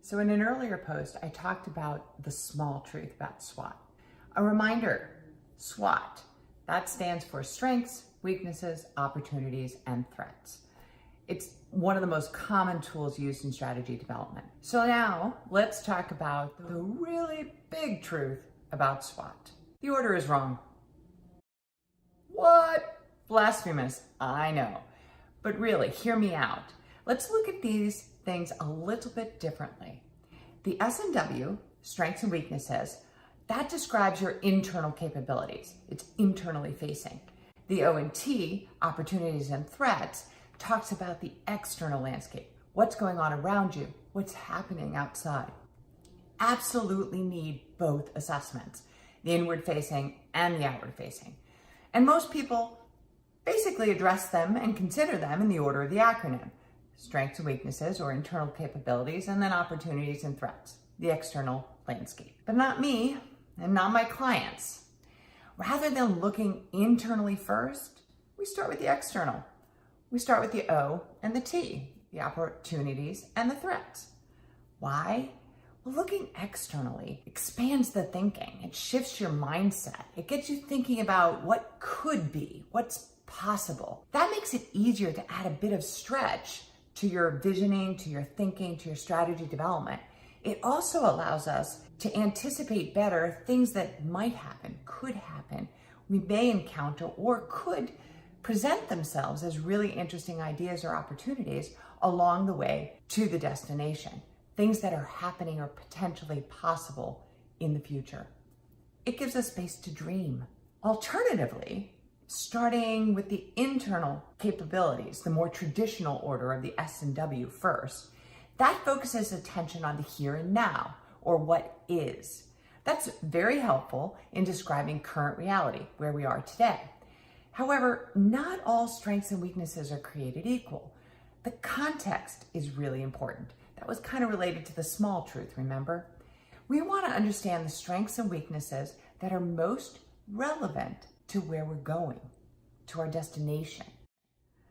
So in an earlier post, I talked about the small truth about SWOT. A reminder, SWOT, that stands for strengths, weaknesses, opportunities, and threats. It's one of the most common tools used in strategy development. So now let's talk about the really big truth about SWOT. The order is wrong. What? Blasphemous, I know. But really, hear me out. Let's look at these things a little bit differently. The S&W, strengths and weaknesses, that describes your internal capabilities. It's internally facing. The O&T, opportunities and threats, talks about the external landscape. What's going on around you? What's happening outside? Absolutely need both assessments, the inward facing and the outward facing. And most people basically address them and consider them in the order of the acronym. Strengths and weaknesses, or internal capabilities, and then opportunities and threats, the external landscape. But not me, and not my clients. Rather than looking internally first, we start with the external. We start with the O and the T, the opportunities and the threats. Why? Well, looking externally expands the thinking. It shifts your mindset. It gets you thinking about what could be, what's possible. That makes it easier to add a bit of stretch to your visioning, to your thinking, to your strategy development. It also allows us to anticipate better things that might happen, could happen, we may encounter, or could present themselves as really interesting ideas or opportunities along the way to the destination, things that are happening or potentially possible in the future. It gives us space to dream. Alternatively, starting with the internal capabilities, the more traditional order of the S&W first, that focuses attention on the here and now, or what is. That's very helpful in describing current reality, where we are today. However, not all strengths and weaknesses are created equal. The context is really important. That was kind of related to the small truth, remember? We want to understand the strengths and weaknesses that are most relevant to where we're going, to our destination.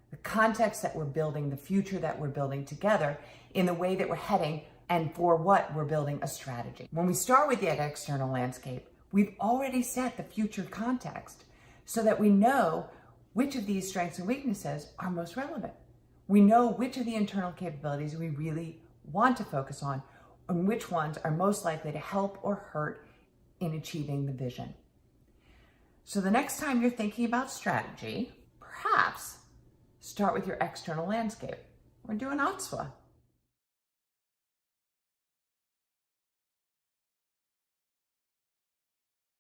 The context that we're building, the future that we're building together, in the way that we're heading, and for what we're building a strategy. When we start with that external landscape, we've already set the future context so that we know which of these strengths and weaknesses are most relevant. We know which of the internal capabilities we really want to focus on, and which ones are most likely to help or hurt in achieving the vision. So the next time you're thinking about strategy, perhaps start with your external landscape or do an SWOT.